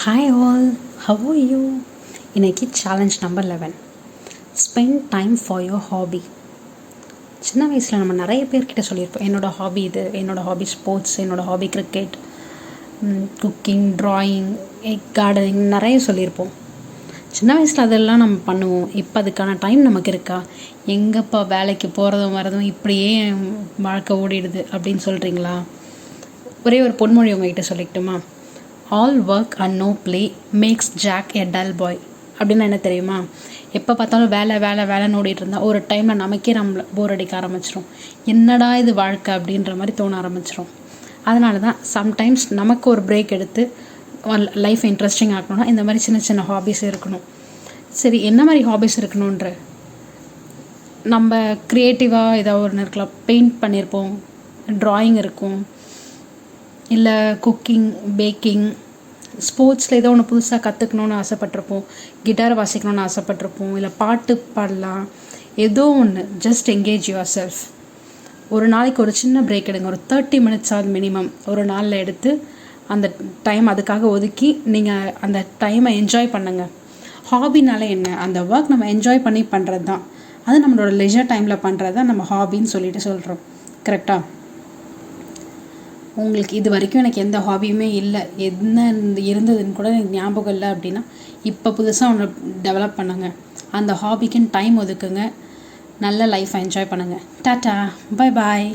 Hi all, how are you? இன்னைக்கு challenge number 11. Spend time for your hobby. சின்ன வயசில் நம்ம நிறைய பேர்கிட்ட சொல்லியிருப்போம், என்னோடய ஹாபி இது, என்னோடய ஹாபி ஸ்போர்ட்ஸ், என்னோடய hobby cricket, cooking, drawing, gardening நிறைய சொல்லியிருப்போம். சின்ன வயசில் அதெல்லாம் நம்ம பண்ணுவோம். இப்போ அதுக்கான டைம் நமக்கு இருக்கா? எங்கேப்பா வேலைக்கு போகிறதும் வரதும் இப்படியே வாழ்க்கை ஓடிடுது அப்படின்னு சொல்கிறீங்களா? ஒரே ஒரு பொன்மொழி உங்ககிட்ட சொல்லிக்கிட்டுமா? All work and no play makes Jack a dull boy அப்படின்னு என்ன தெரியுமா? எப்போ பார்த்தாலும் வேலை வேலை வேலைன்னு ஓடிட்டு இருந்தால் ஒரு டைமில் நமக்கே நம்மளை போர் அடிக்க ஆரம்பிச்சிடும். என்னடா இது வாழ்க்கை அப்படின்ற மாதிரி தோண ஆரம்பிச்சிடும். அதனால தான் சம்டைம்ஸ் நமக்கு ஒரு பிரேக் எடுத்து லைஃப் இன்ட்ரெஸ்டிங் ஆகணும்னா இந்த மாதிரி சின்ன சின்ன ஹாபிஸ் இருக்கணும். சரி, என்ன மாதிரி ஹாபிஸ் இருக்கணுன்ற? நம்ம க்ரியேட்டிவாக ஏதாவது ஒன்று இருக்கலாம். பெயிண்ட் பண்ணியிருப்போம், ட்ராயிங் இருக்கும், இல்லை குக்கிங், பேக்கிங், ஸ்போர்ட்ஸில் ஏதோ ஒன்று புதுசாக கற்றுக்கணுன்னு ஆசைப்பட்டிருப்போம், கிட்டார் வாசிக்கணுன்னு ஆசைப்பட்டிருப்போம், இல்லை பாட்டு பாடலாம், ஏதோ ஒன்று. Just engage your self. ஒரு நாளைக்கு ஒரு சின்ன பிரேக் எடுங்க. ஒரு 30 minutes ஆகுது மினிமம் ஒரு நாளில் எடுத்து அந்த டைம் அதுக்காக ஒதுக்கி நீங்கள் அந்த டைமை என்ஜாய் பண்ணுங்கள். ஹாபினாலே என்ன? அந்த ஒர்க் நம்ம என்ஜாய் பண்ணி பண்ணுறது தான். அது நம்மளோட லெஜர் டைமில் பண்ணுறது தான் நம்ம ஹாபின்னு சொல்லிட்டு சொல்கிறோம். கரெக்டாக? உங்களுக்கு இது வரைக்கும் எனக்கு எந்த ஹாபியுமே இல்லை, என்ன இருந்ததுன்னு கூட எனக்கு ஞாபகம் இல்லை அப்படின்னா இப்போ புதுசாக ஒன்று டெவலப் பண்ணுங்கள். அந்த ஹாபிக்குன்னு டைம் ஒதுக்குங்க. நல்ல லைஃப்பை என்ஜாய் பண்ணுங்கள். Tata, bye bye.